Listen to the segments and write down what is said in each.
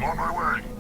On my way.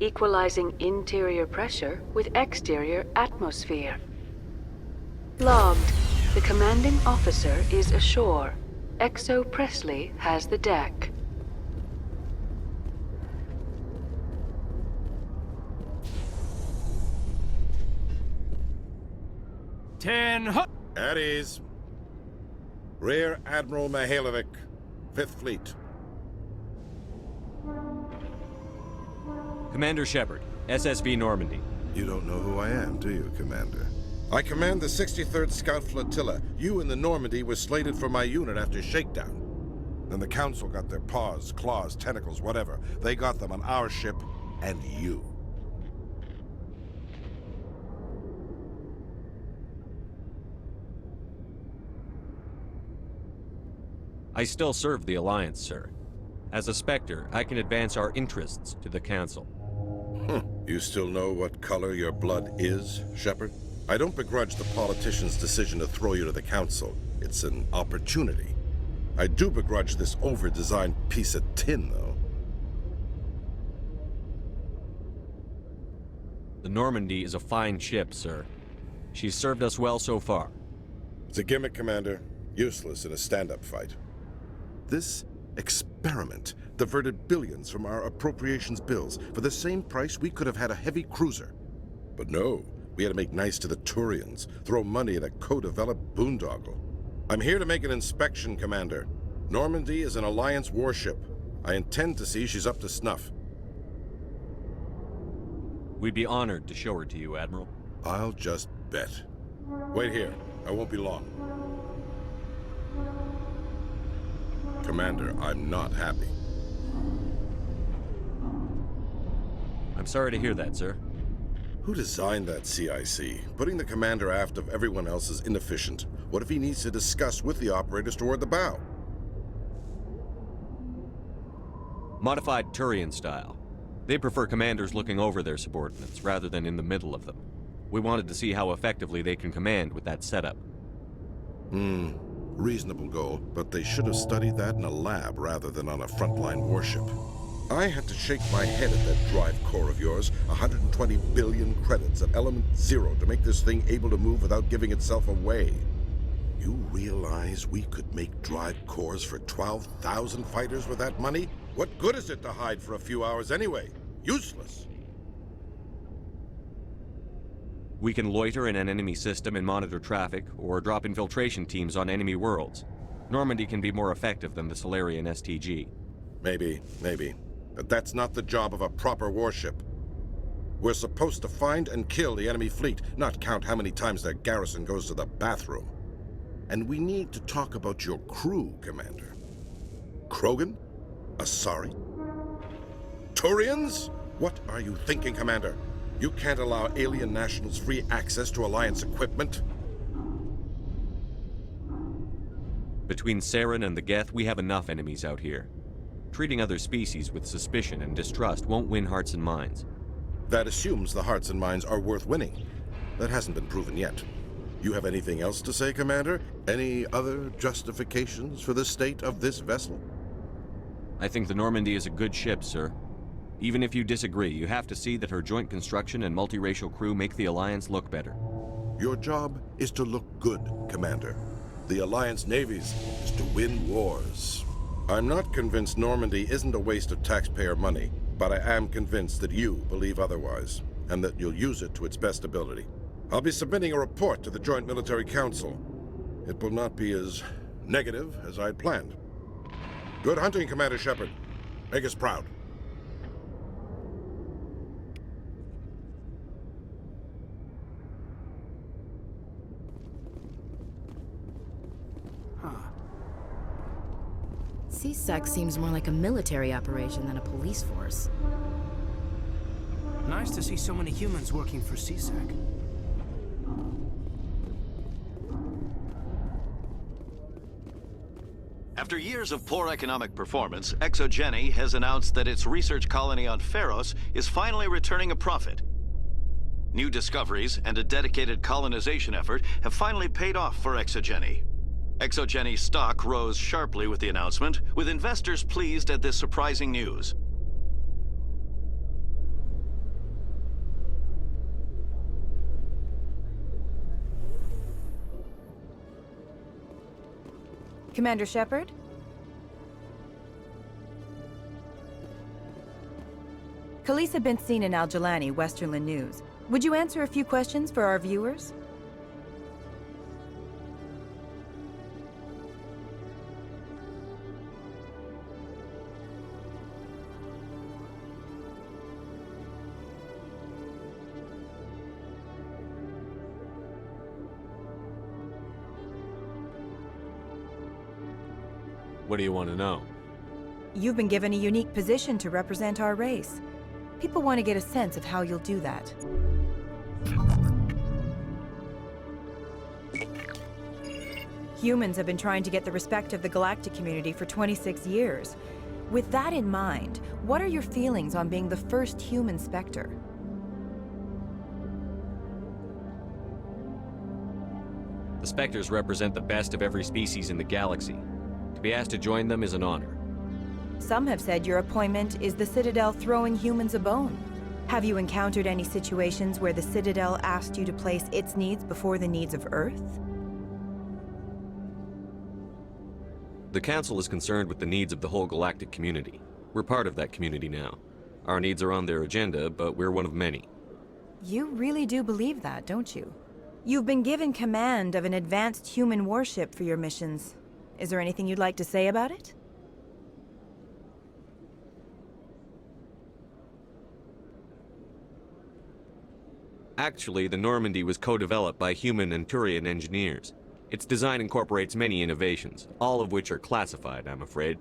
Equalizing interior pressure with exterior atmosphere. Logged. The commanding officer is ashore. Exo Presley has the deck. At ease. Rear Admiral Mihailovic, 5th Fleet. Commander Shepard, SSV Normandy. You don't know who I am, do you, Commander? I command the 63rd Scout Flotilla. You and the Normandy were slated for my unit after shakedown. Then the Council got their paws, claws, tentacles, whatever. They got them on our ship and you. I still serve the Alliance, sir. As a Spectre, I can advance our interests to the Council. You still know what color your blood is, Shepard? I don't begrudge the politician's decision to throw you to the Council. It's an opportunity. I do begrudge this over-designed piece of tin, though. The Normandy is a fine ship, sir. She's served us well so far. It's a gimmick, Commander. Useless in a stand-up fight. This experiment diverted billions from our appropriations bills. For the same price, we could have had a heavy cruiser. But no, we had to make nice to the Turians, throw money at a co-developed boondoggle. I'm here to make an inspection, Commander. Normandy is an Alliance warship. I intend to see she's up to snuff. We'd be honored to show her to you, Admiral. I'll just bet. Wait here. I won't be long. Commander, I'm not happy. I'm sorry to hear that, sir. Who designed that CIC? Putting the commander aft of everyone else is inefficient. What if he needs to discuss with the operators toward the bow? Modified Turian style. They prefer commanders looking over their subordinates rather than in the middle of them. We wanted to see how effectively they can command with that setup. Reasonable goal, but they should have studied that in a lab rather than on a frontline warship. I had to shake my head at that drive core of yours. 120 billion credits at element 0 to make this thing able to move without giving itself away. You realize we could make drive cores for 12,000 fighters with that money? What good is it to hide for a few hours anyway? Useless. We can loiter in an enemy system and monitor traffic, or drop infiltration teams on enemy worlds. Normandy can be more effective than the Solarian STG. Maybe. But that's not the job of a proper warship. We're supposed to find and kill the enemy fleet, not count how many times their garrison goes to the bathroom. And we need to talk about your crew, Commander. Krogan? Asari? Turians? What are you thinking, Commander? You can't allow alien nationals free access to Alliance equipment? Between Saren and the Geth, we have enough enemies out here. Treating other species with suspicion and distrust won't win hearts and minds. That assumes the hearts and minds are worth winning. That hasn't been proven yet. You have anything else to say, Commander? Any other justifications for the state of this vessel? I think the Normandy is a good ship, sir. Even if you disagree, you have to see that her joint construction and multiracial crew make the Alliance look better. Your job is to look good, Commander. The Alliance navies is to win wars. I'm not convinced Normandy isn't a waste of taxpayer money, but I am convinced that you believe otherwise, and that you'll use it to its best ability. I'll be submitting a report to the Joint Military Council. It will not be as negative as I'd planned. Good hunting, Commander Shepard. Make us proud. CSEC seems more like a military operation than a police force. Nice to see so many humans working for CSEC. After years of poor economic performance, Exogeny has announced that its research colony on Pharos is finally returning a profit. New discoveries and a dedicated colonization effort have finally paid off for Exogeny. Exogeny's stock rose sharply with the announcement, with investors pleased at this surprising news. Commander Shepard? Khalees had been seen in Al-Jalani, Westerland News. Would you answer a few questions for our viewers? What do you want to know? You've been given a unique position to represent our race. People want to get a sense of how you'll do that. Humans have been trying to get the respect of the galactic community for 26 years. With that in mind, what are your feelings on being the first human Spectre? The Spectres represent the best of every species in the galaxy. To be asked to join them is an honor. Some have said your appointment is the Citadel throwing humans a bone. Have you encountered any situations where the Citadel asked you to place its needs before the needs of Earth? The Council is concerned with the needs of the whole galactic community. We're part of that community now. Our needs are on their agenda, but we're one of many. You really do believe that, don't you? You've been given command of an advanced human warship for your missions. Is there anything you'd like to say about it? Actually, the Normandy was co-developed by human and Turian engineers. Its design incorporates many innovations, all of which are classified, I'm afraid.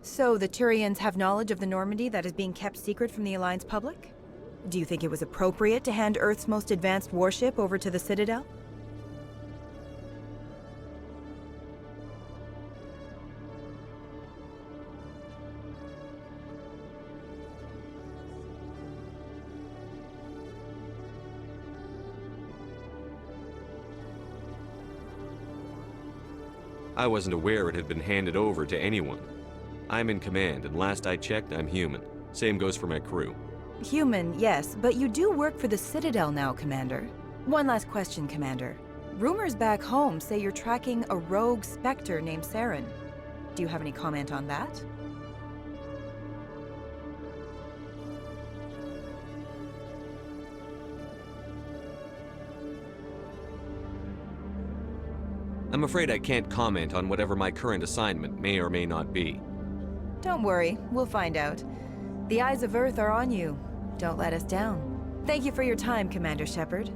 So the Turians have knowledge of the Normandy that is being kept secret from the Alliance public? Do you think it was appropriate to hand Earth's most advanced warship over to the Citadel? I wasn't aware it had been handed over to anyone. I'm in command, and last I checked, I'm human. Same goes for my crew. Human, yes, but you do work for the Citadel now, Commander. One last question, Commander. Rumors back home say you're tracking a rogue Spectre named Saren. Do you have any comment on that? I'm afraid I can't comment on whatever my current assignment may or may not be. Don't worry, we'll find out. The eyes of Earth are on you. Don't let us down. Thank you for your time, Commander Shepard.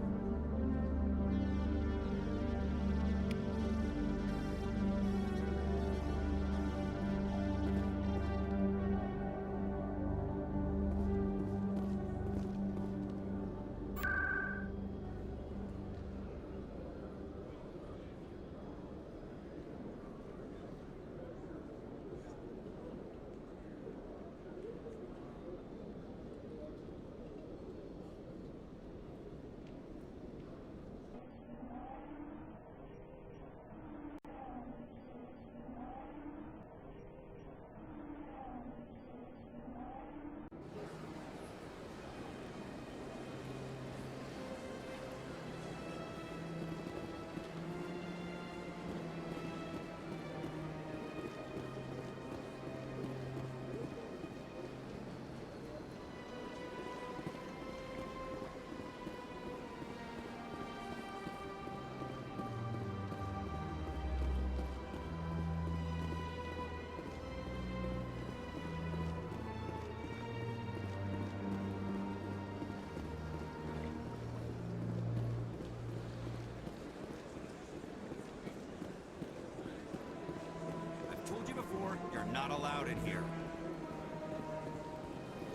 You're not allowed in here.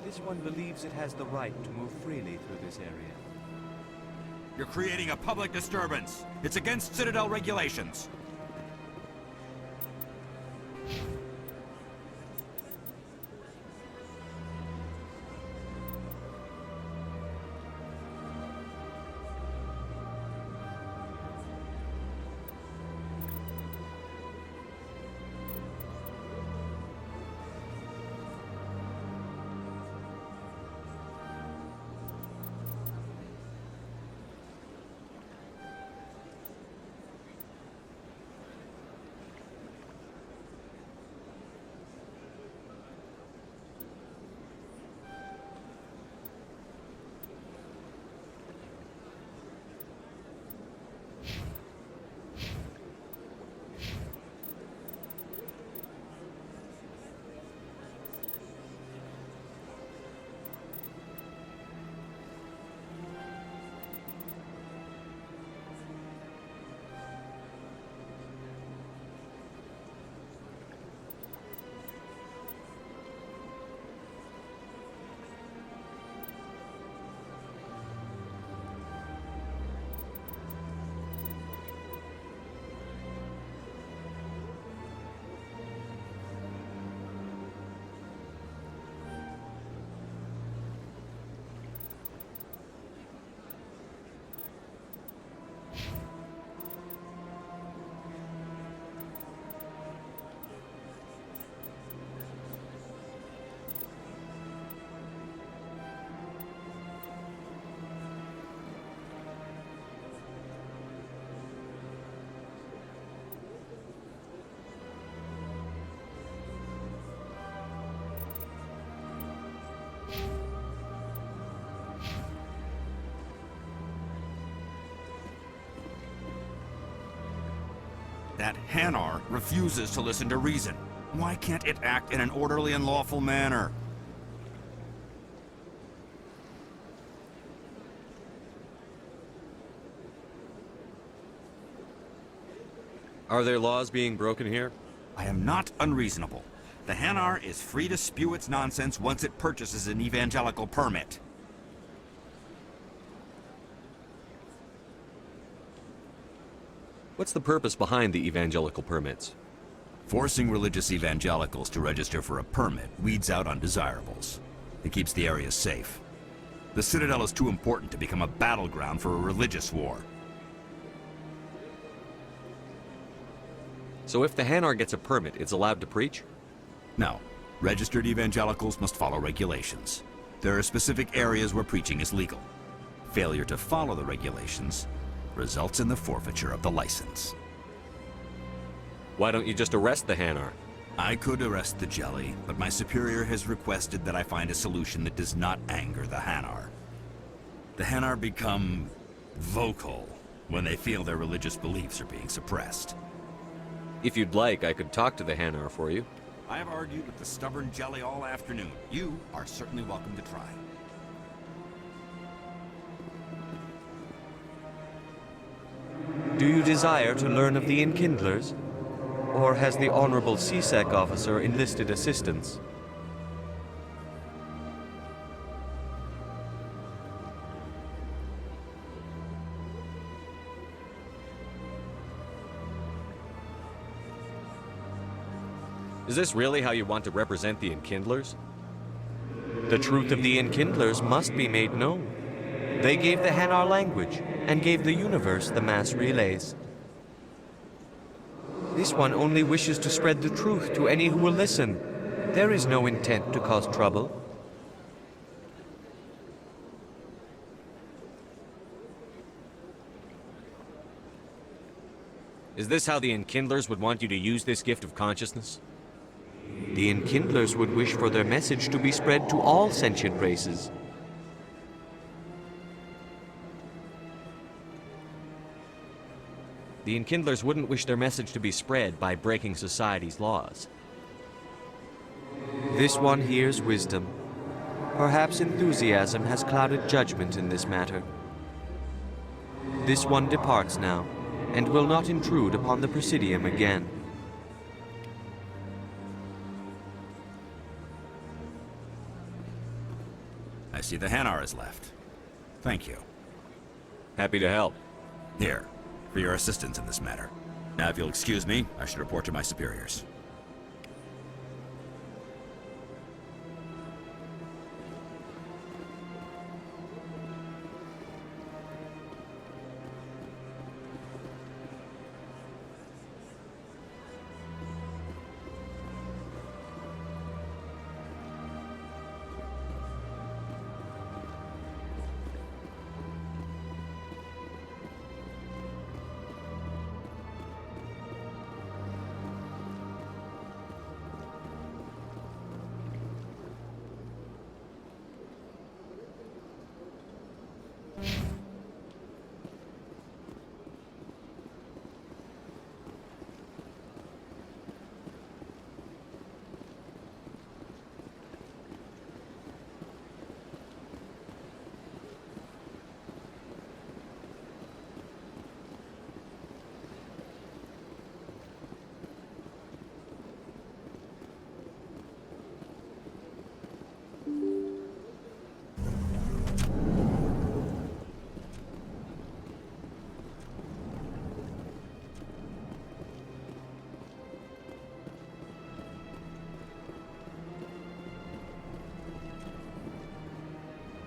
This one believes it has the right to move freely through this area. You're creating a public disturbance. It's against Citadel regulations. That Hanar refuses to listen to reason. Why can't it act in an orderly and lawful manner? Are there laws being broken here? I am not unreasonable. The Hanar is free to spew its nonsense once it purchases an evangelical permit. What's the purpose behind the evangelical permits? Forcing religious evangelicals to register for a permit weeds out undesirables. It keeps the area safe. The Citadel is too important to become a battleground for a religious war. So if the Hanar gets a permit, it's allowed to preach? No. Registered evangelicals must follow regulations. There are specific areas where preaching is legal. Failure to follow the regulations results in the forfeiture of the license. Why don't you just arrest the Hanar? I could arrest the jelly, but my superior has requested that I find a solution that does not anger the Hanar. The Hanar become vocal when they feel their religious beliefs are being suppressed. If you'd like, I could talk to the Hanar for you. I have argued with the stubborn jelly all afternoon. You are certainly welcome to try. Do you desire to learn of the Enkindlers? Or has the Honorable CSEC officer enlisted assistance? Is this really how you want to represent the Enkindlers? The truth of the Enkindlers must be made known. They gave the Hanar language, and gave the universe the mass relays. This one only wishes to spread the truth to any who will listen. There is no intent to cause trouble. Is this how the Enkindlers would want you to use this gift of consciousness? The Enkindlers would wish for their message to be spread to all sentient races. The Enkindlers wouldn't wish their message to be spread by breaking society's laws. This one hears wisdom. Perhaps enthusiasm has clouded judgment in this matter. This one departs now, and will not intrude upon the Presidium again. I see the Hanar is left. Thank you. Happy to help. Here, for your assistance in this matter. Now, if you'll excuse me, I should report to my superiors.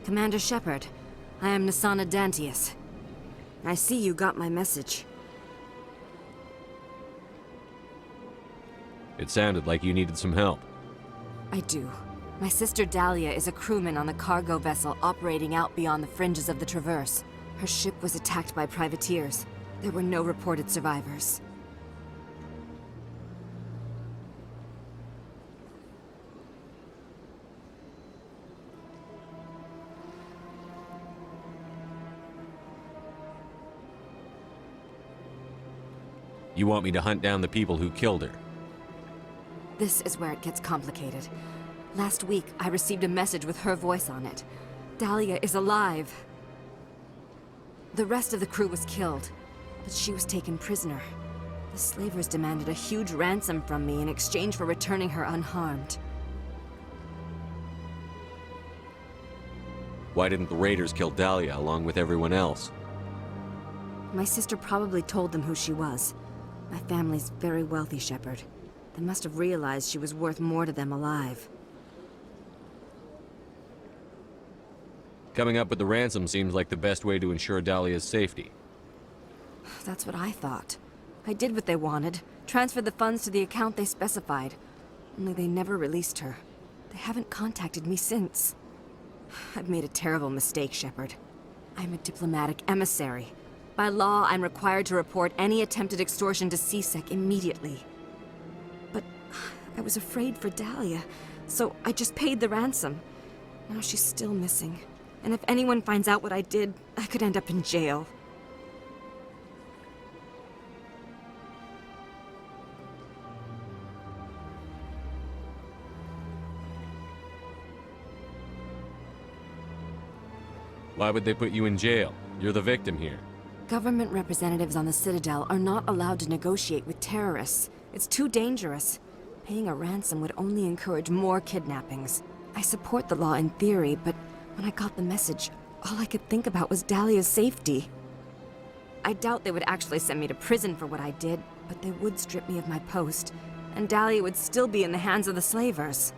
Commander Shepard, I am Nasana Dantius. I see you got my message. It sounded like you needed some help. I do. My sister Dahlia is a crewman on a cargo vessel operating out beyond the fringes of the Traverse. Her ship was attacked by privateers. There were no reported survivors. You want me to hunt down the people who killed her? This is where it gets complicated. Last week, I received a message with her voice on it. Dahlia is alive. The rest of the crew was killed, but she was taken prisoner. The slavers demanded a huge ransom from me in exchange for returning her unharmed. Why didn't the raiders kill Dahlia along with everyone else? My sister probably told them who she was. My family's very wealthy, Shepard. They must have realized she was worth more to them alive. Coming up with the ransom seems like the best way to ensure Dahlia's safety. That's what I thought. I did what they wanted, transferred the funds to the account they specified. Only they never released her. They haven't contacted me since. I've made a terrible mistake, Shepard. I'm a diplomatic emissary. By law, I'm required to report any attempted extortion to CSEC immediately. But I was afraid for Dahlia, so I just paid the ransom. Now she's still missing. And if anyone finds out what I did, I could end up in jail. Why would they put you in jail? You're the victim here. Government representatives on the Citadel are not allowed to negotiate with terrorists. It's too dangerous. Paying a ransom would only encourage more kidnappings. I support the law in theory, but when I got the message, all I could think about was Dahlia's safety. I doubt they would actually send me to prison for what I did, but they would strip me of my post, and Dahlia would still be in the hands of the slavers.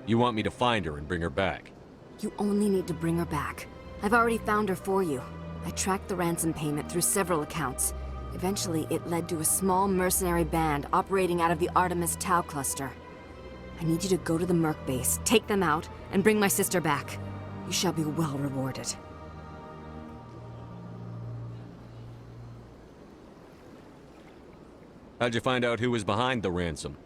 You want me to find her and bring her back? You only need to bring her back. I've already found her for you. I tracked the ransom payment through several accounts. Eventually, it led to a small mercenary band operating out of the Artemis Tau cluster. I need you to go to the Merc base, take them out, and bring my sister back. You shall be well rewarded. How'd you find out who was behind the ransom?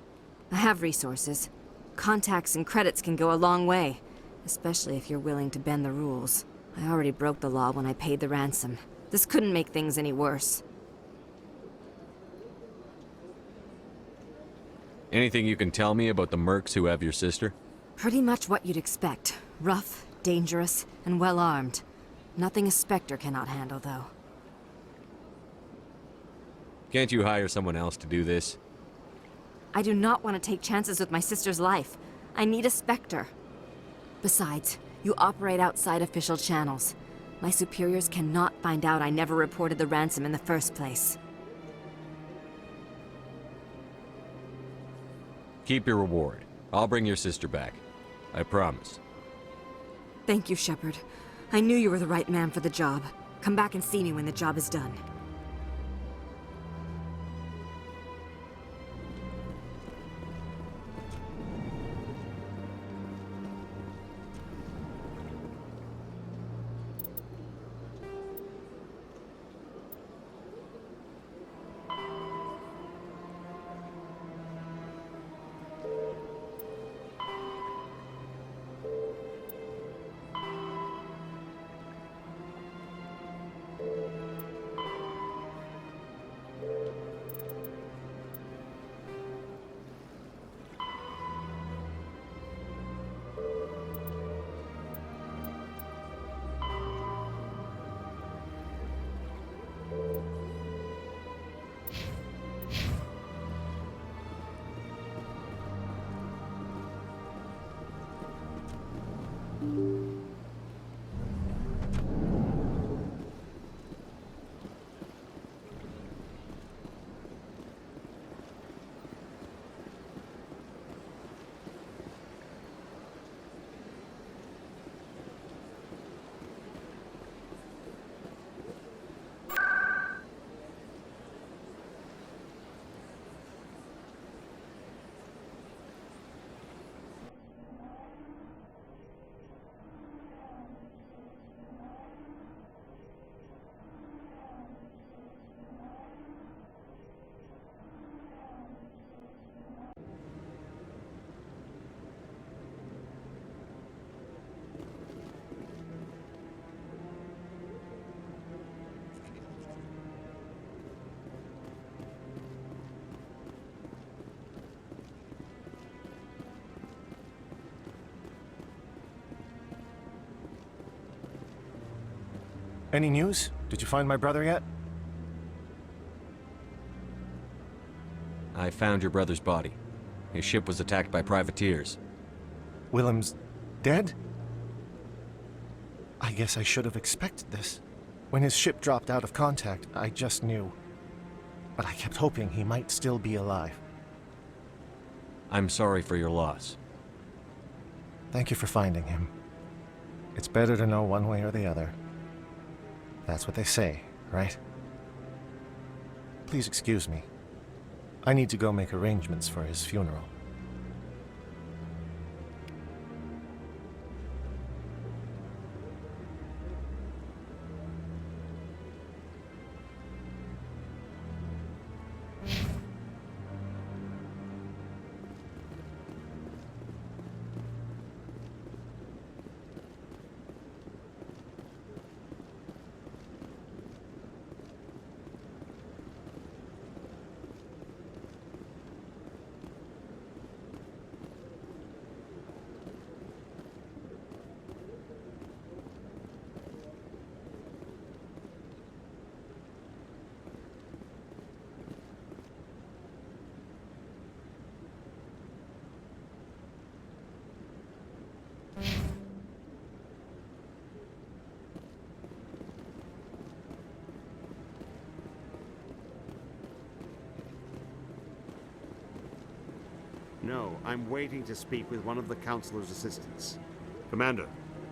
I have resources. Contacts and credits can go a long way, especially if you're willing to bend the rules. I already broke the law when I paid the ransom. This couldn't make things any worse. Anything you can tell me about the mercs who have your sister? Pretty much what you'd expect. Rough, dangerous, and well-armed. Nothing a Spectre cannot handle, though. Can't you hire someone else to do this? I do not want to take chances with my sister's life. I need a Spectre. Besides, you operate outside official channels. My superiors cannot find out I never reported the ransom in the first place. Keep your reward. I'll bring your sister back. I promise. Thank you, Shepard. I knew you were the right man for the job. Come back and see me when the job is done. Any news? Did you find my brother yet? I found your brother's body. His ship was attacked by privateers. Willem's dead? I guess I should have expected this. When his ship dropped out of contact, I just knew. But I kept hoping he might still be alive. I'm sorry for your loss. Thank you for finding him. It's better to know one way or the other. That's what they say, right? Please excuse me. I need to go make arrangements for his funeral. No, I'm waiting to speak with one of the Counselor's assistants. Commander,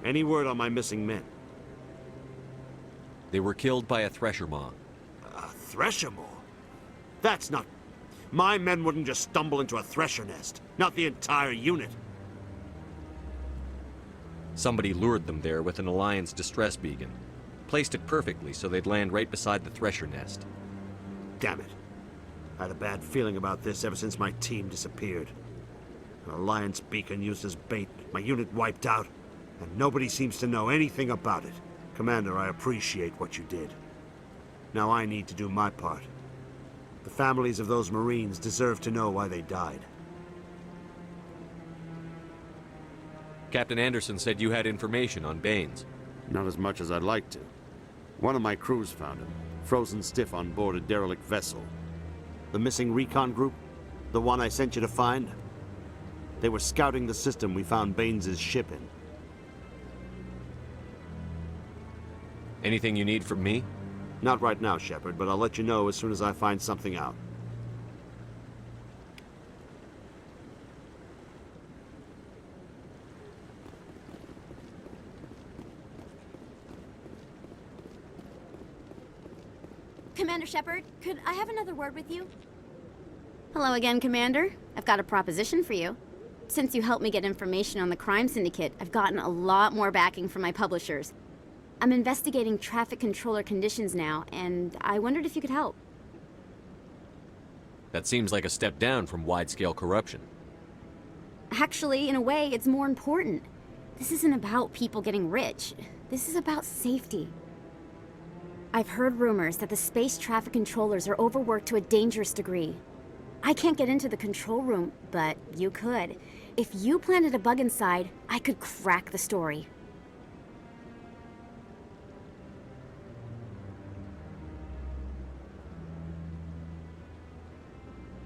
any word on my missing men? They were killed by a thresher maw. A thresher maw? That's not... My men wouldn't just stumble into a thresher nest. Not the entire unit. Somebody lured them there with an Alliance distress beacon. Placed it perfectly so they'd land right beside the thresher nest. Damn it. I had a bad feeling about this ever since my team disappeared. An Alliance beacon used as bait, my unit wiped out, and nobody seems to know anything about it. Commander, I appreciate what you did. Now I need to do my part. The families of those Marines deserve to know why they died. Captain Anderson said you had information on Baines. Not as much as I'd like to. One of my crews found him, frozen stiff on board a derelict vessel. The missing recon group? The one I sent you to find? They were scouting the system we found Baines' ship in. Anything you need from me? Not right now, Shepard, but I'll let you know as soon as I find something out. Commander Shepard, could I have another word with you? Hello again, Commander. I've got a proposition for you. Since you helped me get information on the crime syndicate, I've gotten a lot more backing from my publishers. I'm investigating traffic controller conditions now, and I wondered if you could help. That seems like a step down from wide-scale corruption. Actually, in a way, it's more important. This isn't about people getting rich. This is about safety. I've heard rumors that the space traffic controllers are overworked to a dangerous degree. I can't get into the control room, but you could. If you planted a bug inside, I could crack the story.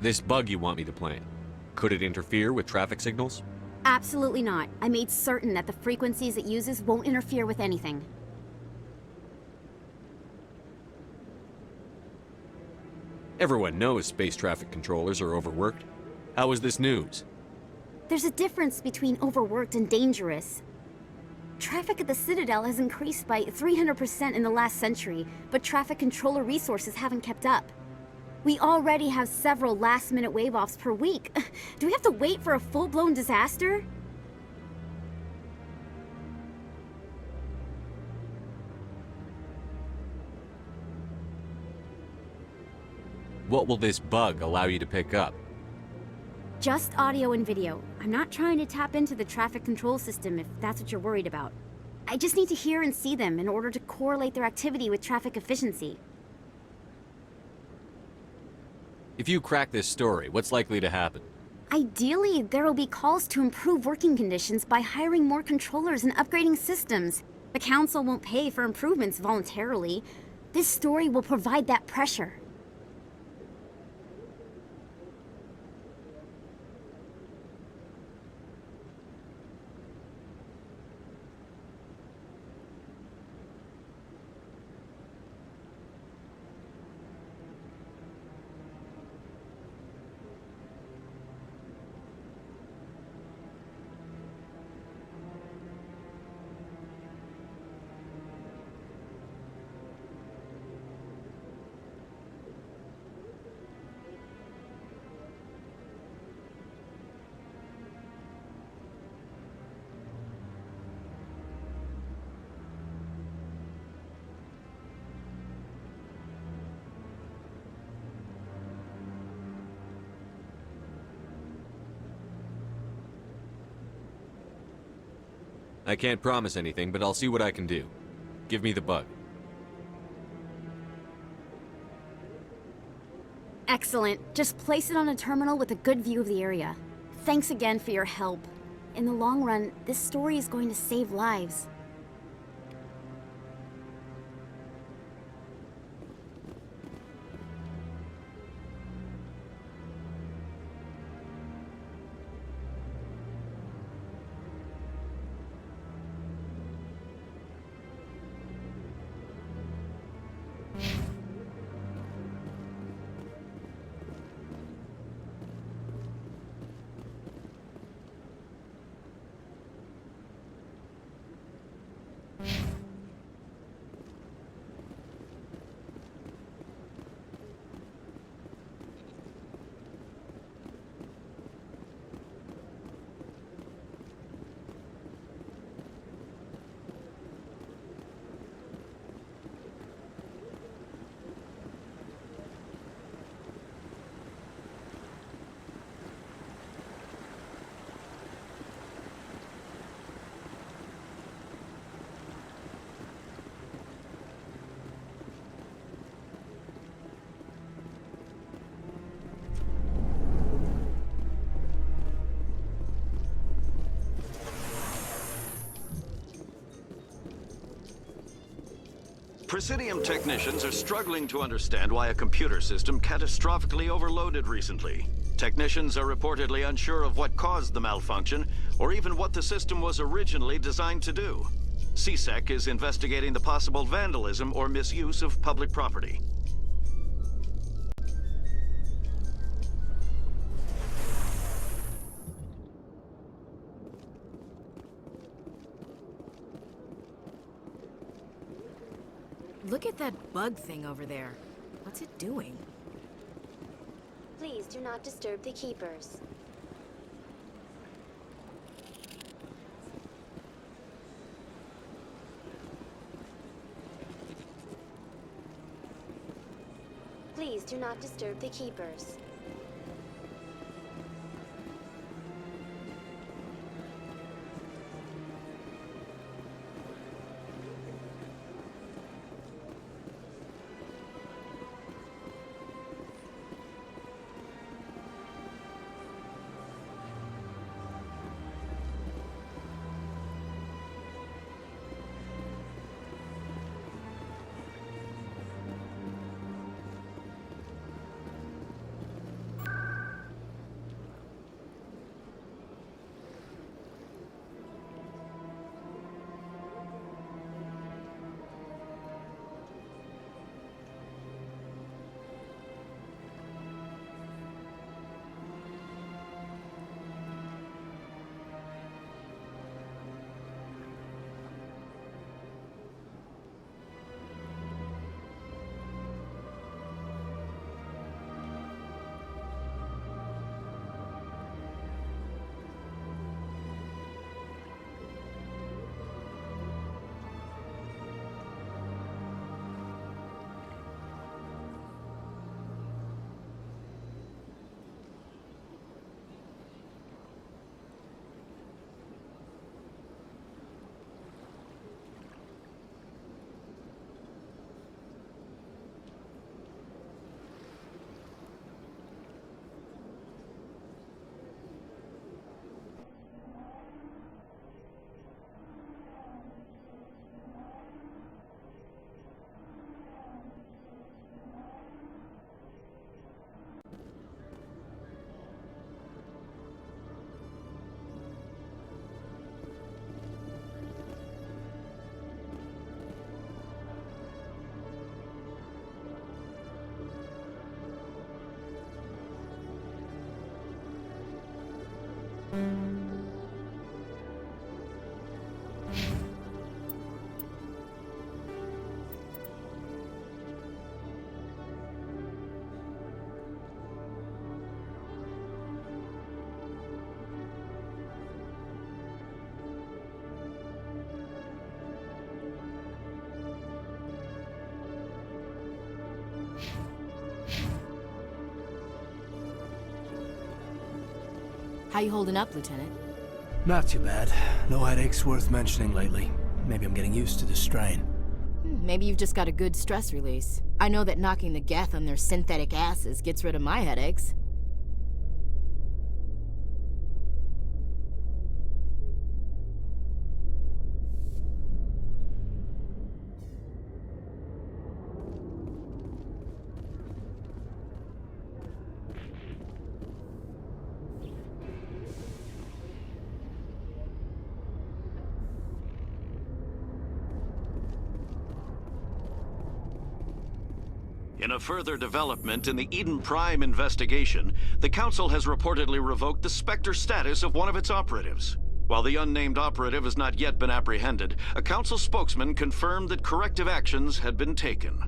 This bug you want me to plant, could it interfere with traffic signals? Absolutely not. I made certain that the frequencies it uses won't interfere with anything. Everyone knows space traffic controllers are overworked. How is this news? There's a difference between overworked and dangerous. Traffic at the Citadel has increased by 300% in the last century, but traffic controller resources haven't kept up. We already have several last-minute wave-offs per week. Do we have to wait for a full-blown disaster? What will this bug allow you to pick up? Just audio and video. I'm not trying to tap into the traffic control system if that's what you're worried about. I just need to hear and see them in order to correlate their activity with traffic efficiency. If you crack this story, what's likely to happen? Ideally, there will be calls to improve working conditions by hiring more controllers and upgrading systems. The council won't pay for improvements voluntarily. This story will provide that pressure. I can't promise anything, but I'll see what I can do. Give me the bug. Excellent. Just place it on a terminal with a good view of the area. Thanks again for your help. In the long run, this story is going to save lives. Presidium technicians are struggling to understand why a computer system catastrophically overloaded recently. Technicians are reportedly unsure of what caused the malfunction, or even what the system was originally designed to do. CSEC is investigating the possible vandalism or misuse of public property. Look at that bug thing over there. What's it doing? Please do not disturb the keepers. Please do not disturb the keepers. How you holding up, Lieutenant? Not too bad. No headaches worth mentioning lately. Maybe I'm getting used to the strain. Maybe you've just got a good stress release. I know that knocking the Geth on their synthetic asses gets rid of my headaches. In a further development in the Eden Prime investigation, the Council has reportedly revoked the Spectre status of one of its operatives. While the unnamed operative has not yet been apprehended, a Council spokesman confirmed that corrective actions had been taken.